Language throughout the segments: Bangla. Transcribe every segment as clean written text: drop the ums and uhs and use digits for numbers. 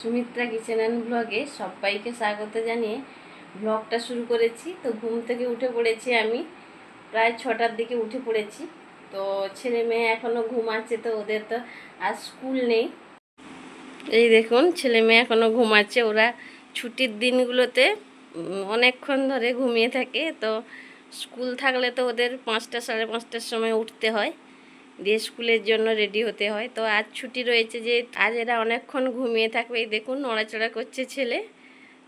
সুমিত্রা কিচেন অ্যান্ড ব্লগে সবাইকে স্বাগত জানিয়ে ব্লগটা শুরু করেছি। তো ঘুম থেকে উঠে পড়েছি, আমি প্রায় 6টার দিকে উঠে পড়েছি। তো ছেলে মেয়ে এখনও ঘুমাচ্ছে, তো ওদের তো আজ স্কুল নেই। এই দেখুন, ছেলে মেয়ে এখনও ঘুমাচ্ছে। ওরা ছুটির দিনগুলোতে অনেকক্ষণ ধরে ঘুমিয়ে থাকে। তো স্কুল থাকলে তো ওদের 5টা সাড়ে 5টার সময় উঠতে হয়, দিয়ে স্কুলের জন্য রেডি হতে হয়। তো আজ ছুটি রয়েছে, যে আজ এরা অনেকক্ষণ ঘুমিয়ে থাকবে। এই দেখুন, নড়াচড়া করছে ছেলে।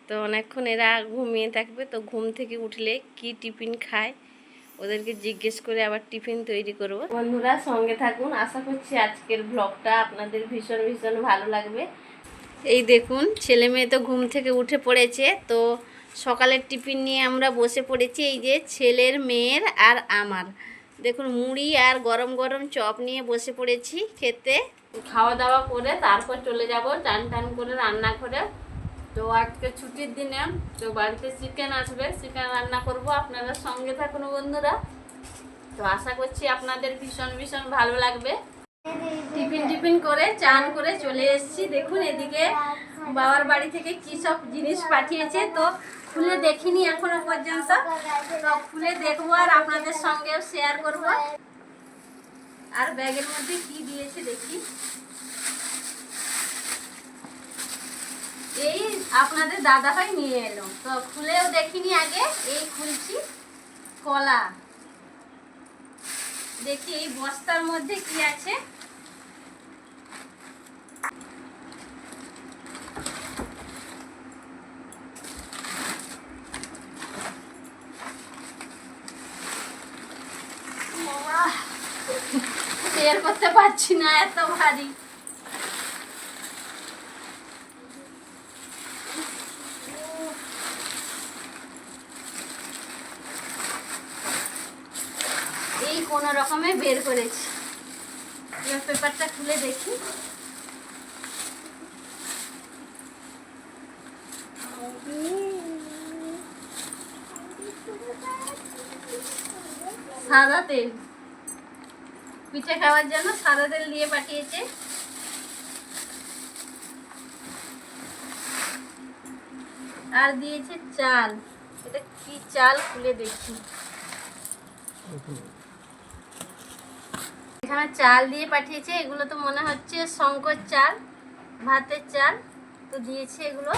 তো অনেকক্ষণ এরা ঘুমিয়ে থাকবে। তো ঘুম থেকে উঠলে কি টিফিন খায় ওদেরকে জিজ্ঞেস করে আবার টিফিন তৈরি করব। বন্ধুরা সঙ্গে থাকুন, আশা করছি আজকের ব্লগটা আপনাদের ভীষণ ভীষণ ভালো লাগবে। এই দেখুন, ছেলে মেয়ে তো ঘুম থেকে উঠে পড়েছে। তো সকালের টিফিন নিয়ে আমরা বসে পড়েছি। এই যে ছেলের, মেয়ের আর আমার, দেখুন মুড়ি আর গরম গরম চপ নিয়ে বসে পড়েছি খেতে। খাওয়া দাওয়া করে তারপর চলে যাব চান টান করে রান্না করে। তো আজকে ছুটির দিনে তো বাড়িতে চিকেন আসবে, চিকেন রান্না করব। আপনারা সঙ্গে থাকুন বন্ধুরা। তো আশা করছি আপনাদের ভীষণ ভীষণ ভালো লাগবে। টিফিন করে চান করে চলে এসেছি। দেখুন এদিকে বাবার বাড়ি থেকে কী সব জিনিস পাঠিয়েছে, তো খুলে দেখিনি এখনো পর্যন্ত। তো খুলে দেখবো আর আপনাদের সঙ্গেও শেয়ার করব। আর ব্যাগের মধ্যে কি দিয়েছে দেখি। এই আপনাদের দাদাভাই নিয়ে এলো, তো খুলেও দেখিনি আগে। এই খুলছি, কলা। দেখি এই বস্তার মধ্যে কি আছে। বের করতে পারছি না, এত ভারী। এই কোন রকমে বের করেছি। পেপারটা খুলে দেখি। সাদা তেল, পিঠে খাওয়ার জন্য সাদা তেল দিয়ে পাঠিয়েছে। আর দিয়েছে চাল। এটা কি চাল খুলে দেখি। এখানে চাল দিয়ে পাঠিয়েছে। এগুলো তো মনে হচ্ছে শঙ্কর চাল, ভাতের চাল। তো দিয়েছে এগুলো।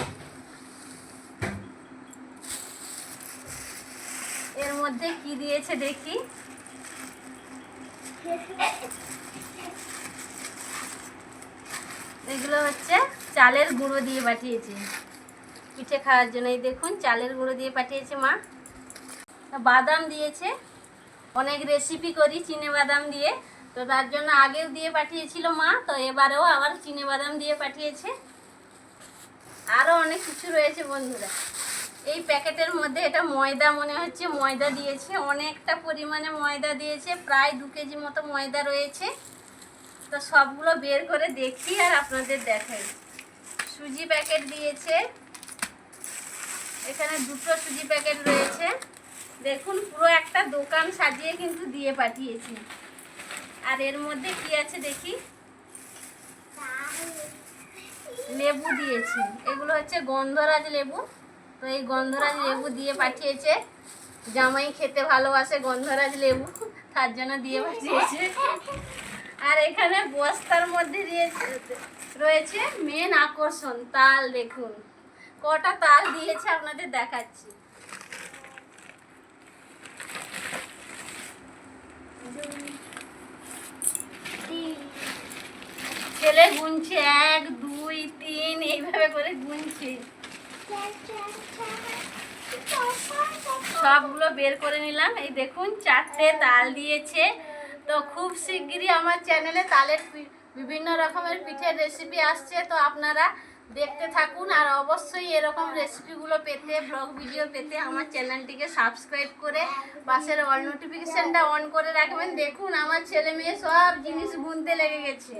এর মধ্যে কি দিয়েছে দেখি। এগুলো হচ্ছে চালের গুঁড়ো দিয়ে পাঠিয়েছে পিঠে খাওয়ার জন্য। এই দেখুন, চালের গুঁড়ো দিয়ে পাঠিয়েছে মা। বাদাম দিয়েছে। অনেক রেসিপি করি চিনে বাদাম দিয়ে, তো তার জন্য আগেও দিয়ে পাঠিয়েছিল মা। তো এবারেও আবার চিনে বাদাম দিয়ে পাঠিয়েছে। আরও অনেক কিছু রয়েছে বন্ধুরা। এই প্যাকেটের মধ্যে এটা ময়দা, মনে হচ্ছে ময়দা দিয়েছে। অনেকটা পরিমাণে ময়দা দিয়েছে, প্রায় 2 কেজি মতো ময়দা রয়েছে। তো সবগুলো বের করে দেখি আর আপনাদের দেখাই। সুজি প্যাকেট দিয়েছে। এখানে 2টো সুজি প্যাকেট রয়েছে। দেখুন, পুরো একটা দোকান সাজিয়ে কিন্তু দিয়ে পাঠিয়েছি। আর এর মধ্যে কি আছে দেখি। লেবু দিয়েছে। এগুলো হচ্ছে গন্ধরাজ লেবু। তো এই গন্ধরাজ লেবু দিয়ে পাঠিয়েছে। জামাই খেতে ভালোবাসে গন্ধরাজ লেবু, তার জন্য দিয়ে পাঠিয়েছে। আর এখানে বস্তার মধ্যে রয়েছে মেন আকর্ষণ, তাল। দেখুন কটা তাল দিয়েছে, আপনাদের দেখাচ্ছি। ছেলে গুনছে 1 2 3 এইভাবে করে গুনছে। সবগুলো বের করে নিলাম। এই দেখুন 4টে তাল দিয়েছে। তো খুব শিগগিরই আমার চ্যানেলে তালের বিভিন্ন রকমের পিঠের রেসিপি আসছে, তো আপনারা দেখতে থাকুন। আর অবশ্যই এরকম রেসিপিগুলো পেতে, ব্লগ ভিডিও পেতে আমার চ্যানেলটিকে সাবস্ক্রাইব করে পাশের অল নোটিফিকেশানটা অন করে রাখবেন। দেখুন আমার ছেলে মেয়ে সব জিনিস গুনতে লেগে গেছে।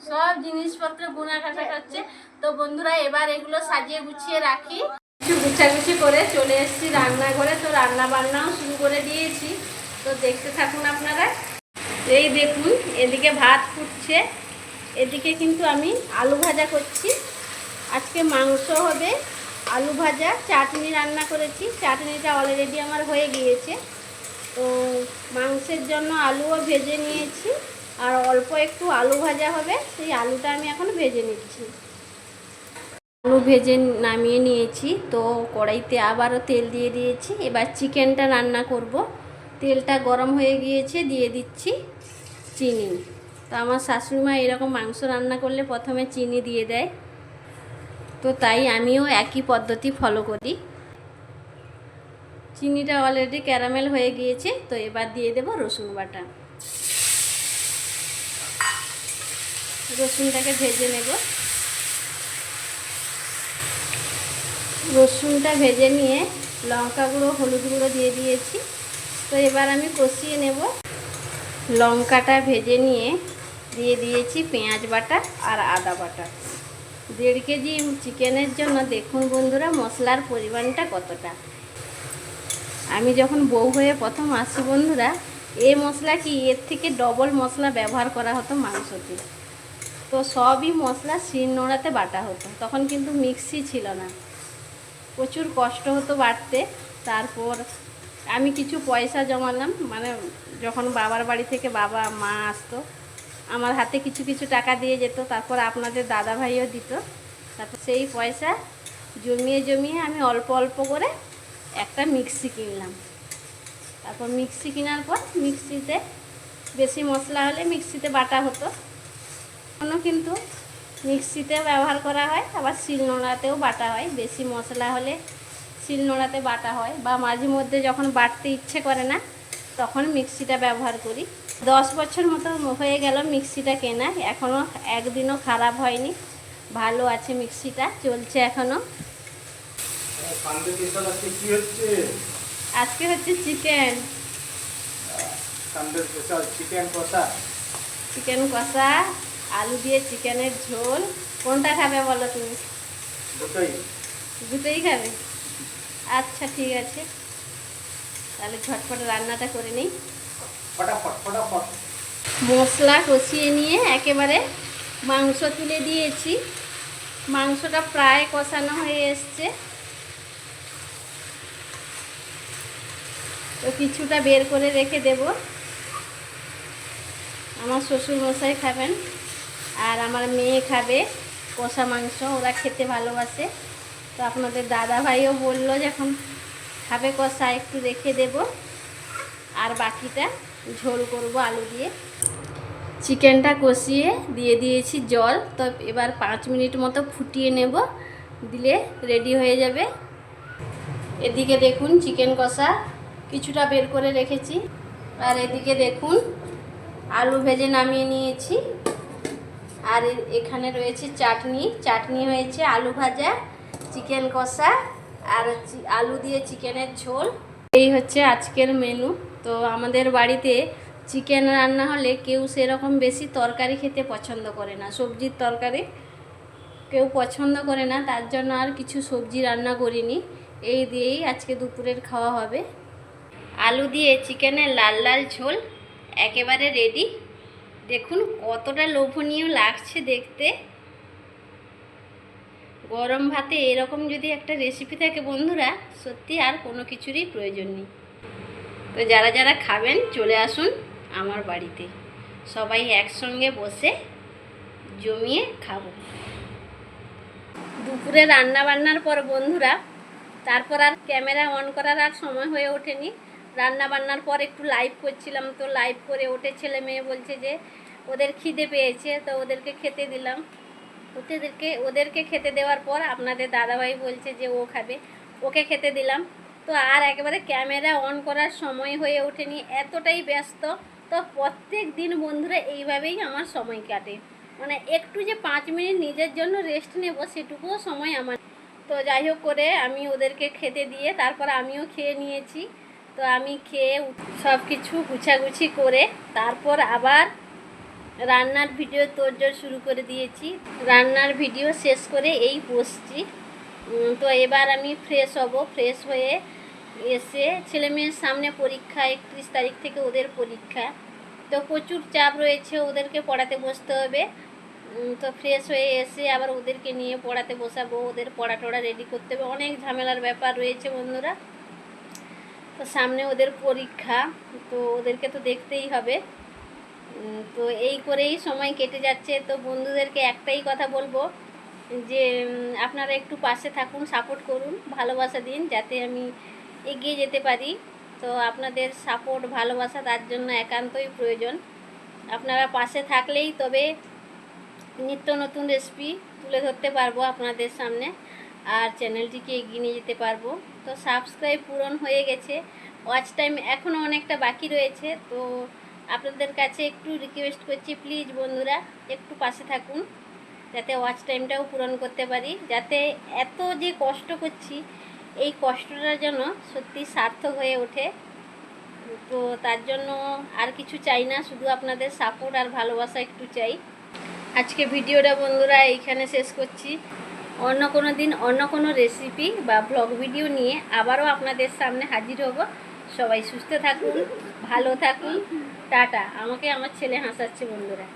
সব জিনিসপত্র গুনা কাটা করছে। তো বন্ধুরা এবার এগুলো সাজিয়ে গুছিয়ে রাখি। কিছু গুছাগুছি করে চলে এসেছি রান্নাঘরে। তো রান্না বান্নাও শুরু করে দিয়েছি, তো দেখতে থাকুন আপনারা। এই দেখুন এদিকে ভাত ফুটছে, এদিকে কিন্তু আমি আলু ভাজা করছি। আজকে মাংস হবে, আলু ভাজা, চাটনি রান্না করেছি। চাটনিটা অলরেডি আমার হয়ে গিয়েছে। তো মাংসের জন্য আলুও ভেজে নিয়েছি, আর অল্প একটু আলু ভাজা হবে, সেই আলুটা আমি এখন ভেজে নিচ্ছি। আলু ভেজে নামিয়ে নিয়েছি। তো কড়াইতে আবারও তেল দিয়ে দিয়েছি। এবার চিকেনটা রান্না করব। তেলটা গরম হয়ে গিয়েছে, দিয়ে দিচ্ছি চিনি। তো আমার শাশুড়িমা এরকম মাংস রান্না করলে প্রথমে চিনি দিয়ে দেয়, তো তাই আমিও একই পদ্ধতি ফলো করি। চিনিটা অলরেডি ক্যারামেল হয়ে গিয়েছে। তো এবার দিয়ে দেব রসুন বাটা। রসুনটাকে ভেজে নেব। রসুনটা ভেজে নিয়ে লঙ্কা গুঁড়ো, হলুদ গুঁড়ো দিয়ে দিয়েছি। তো এবার আমি কষিয়ে নেব। লঙ্কাটা ভেজে নিয়ে দিয়ে দিয়েছি পেঁয়াজ বাটা আর আদা বাটা। 1.5 কেজি চিকেনের জন্য দেখুন বন্ধুরা মশলার পরিমাণটা কতটা। আমি যখন বউ হয়ে প্রথম আসি বন্ধুরা, এই মশলা কি এর থেকে ডবল মশলা ব্যবহার করা হতো মাংসতে। তো সবই মশলা শিলনোড়াতে বাটা হতো, তখন কিন্তু মিক্সি ছিল না। প্রচুর কষ্ট হতো বাটতে। তারপর আমি কিছু পয়সা জমালাম, মানে যখন বাবার বাড়ি থেকে বাবা মা আসতো, আমার হাতে কিছু কিছু টাকা দিয়ে যেত। তারপর আপনাদের দাদা ভাইও দিত। তারপর সেই পয়সা জমিয়ে জমিয়ে আমি অল্প অল্প করে একটা মিক্সি কিনলাম। তারপর মিক্সি কেনার পর মিক্সিতে বেশি মশলা হলে মিক্সিতে বাটা হতো। এখনও কিন্তু মিক্সিতে ব্যবহার করা হয়, আবার শিলনোড়াতেও বাটা হয়। বেশি মশলা হলে শিলনোড়াতে বাটা হয়, বা মাঝে মধ্যে যখন বাটতে ইচ্ছে করে না তখন মিক্সিটা ব্যবহার করি। 10 বছর মতো হয়ে গেল মিক্সিটা কেনা, এখনও একদিনও খারাপ হয়নি, ভালো আছে মিক্সিটা, চলছে এখনও। আজকে হচ্ছে চিকেন, চিকেন কষা, আলু দিয়ে চিকেনের ঝোল। কোনটা খাবে বলো তুমি? দুটোই খাবে? আচ্ছা ঠিক আছে, তাহলে ঝটপট রান্নাটা করে নিই। মশলা কষিয়ে নিয়ে একেবারে মাংস তুলে দিয়েছি। মাংসটা প্রায় কষানো হয়ে এসছে। তো কিছুটা বের করে রেখে দেব। আমার শ্বশুর মশাই খাবেন, আর আমার মেয়ে খাবে কষা মাংস, ওরা খেতে ভালোবাসে। তো আপনাদের দাদা ভাইও বললো যখন খাবে কষা একটু রেখে দেব, আর বাকিটা ঝোল করব আলু দিয়ে। চিকেনটা কষিয়ে দিয়ে দিয়েছি জল। তো এবার 5 মিনিট মতো ফুটিয়ে নেব, দিলে রেডি হয়ে যাবে। এদিকে দেখুন চিকেন কষা কিছুটা বের করে রেখেছি, আর এদিকে দেখুন আলু ভেজে নামিয়ে নিয়েছি। আর এখানে রয়েছে চাটনি। চাটনি হয়েছে আলু ভাজা, চিকেন কষা আর আলু দিয়ে চিকেনের ঝোল। এই হচ্ছে আজকের মেনু। তো আমাদের বাড়িতে চিকেন রান্না হলে কেউ সেরকম বেশি তরকারি খেতে পছন্দ করে না, সবজির তরকারি কেউ পছন্দ করে না, তার জন্য আর কিছু সবজি রান্না করিনি। এই দিয়েই আজকে দুপুরের খাওয়া হবে। আলু দিয়ে চিকেনের লাল লাল ঝোল একেবারে রেডি। দেখুন কতটা লোভনীয় লাগছে দেখতে। গরম ভাতে এরকম যদি একটা রেসিপি থাকে বন্ধুরা, সত্যি আর কোনো কিছুরই প্রয়োজন নেই। তো যারা যারা খাবেন চলে আসুন আমার বাড়িতে, সবাই একসঙ্গে বসে জমিয়ে খাবো। দুপুরে রান্না বান্নার পর বন্ধুরা, তারপর আর ক্যামেরা অন করার আর সময় হয়ে ওঠেনি। রান্না বান্নার পর একটু লাইভ করছিলাম, তো লাইভ করে ওঠে ছেলে মেয়ে বলছে যে ওদের খিদে পেয়েছে, তো ওদেরকে খেতে দিলাম। ওদেরকে খেতে দেওয়ার পর আপনাদের দাদাভাই বলছে যে ও খাবে, ওকে খেতে দিলাম। তো আর একেবারে ক্যামেরা অন করার সময় হয়ে ওঠেনি, এতটাই ব্যস্ত। তো প্রত্যেক দিন বন্ধুরা এইভাবেই আমার সময় কাটে, মানে একটু যে 5 মিনিট নিজের জন্য রেস্ট নেব সেটুকুও সময় আমার। তো যাই হোক করে আমি ওদেরকে খেতে দিয়ে তারপর আমিও খেয়ে নিয়েছি। তো আমি খেয়ে সব কিছু গুছাগুছি করে তারপর আবার রান্নার ভিডিও তোড়জোড় শুরু করে দিয়েছি। রান্নার ভিডিও শেষ করে এই বসছি। তো এবার আমি ফ্রেশ হব। ফ্রেশ হয়ে এসে ছেলে মেয়ের সামনে পরীক্ষা, 31 তারিখ থেকে ওদের পরীক্ষা। তো প্রচুর চাপ রয়েছে, ওদেরকে পড়াতে বসতে হবে। তো ফ্রেশ হয়ে এসে আবার ওদেরকে নিয়ে পড়াতে বসাবো, ওদের পড়া টড়া রেডি করতে হবে, অনেক ঝামেলার ব্যাপার রয়েছে বন্ধুরা। তো সামনে ওদের পরীক্ষা, তো ওদেরকে তো দেখতেই হবে। তো এই করেই সময় কেটে যাচ্ছে। তো বন্ধুদেরকে একটাই কথা বলবো যে আপনারা একটু পাশে থাকুন, সাপোর্ট করুন, ভালোবাসা দিন যাতে আমি এগিয়ে যেতে পারি। তো আপনাদের সাপোর্ট ভালোবাসা তার জন্য একান্তই প্রয়োজন। আপনারা পাশে থাকলেই তবে নিত্য নতুন রেসিপি তুলে ধরতে পারবো আপনাদের সামনে, আর চ্যানেলটিকে এগিয়ে নিয়ে যেতে পারবো। তো সাবস্ক্রাইব পূরণ হয়ে গেছে, ওয়াচ টাইম এখনও অনেকটা বাকি রয়েছে। তো আপনাদের কাছে একটু রিকোয়েস্ট করছি, প্লিজ বন্ধুরা একটু পাশে থাকুন যাতে ওয়াচ টাইমটাও পূরণ করতে পারি, যাতে এত যে কষ্ট করছি এই কষ্টটা যেন সত্যি সার্থক হয়ে ওঠে। তো তার জন্য আর কিছু চাই না, শুধু আপনাদের সাপোর্ট আর ভালোবাসা একটু চাই। আজকে ভিডিওটা বন্ধুরা এইখানে শেষ করছি। অন্য কোনো দিন অন্য কোনো রেসিপি বা ব্লগ ভিডিও নিয়ে আবারও আপনাদের সামনে হাজির হব। সবাই সুস্থ থাকুন, ভালো থাকুন, টাটা। আমাকে আমার ছেলে হাসাচ্ছে বন্ধুরা।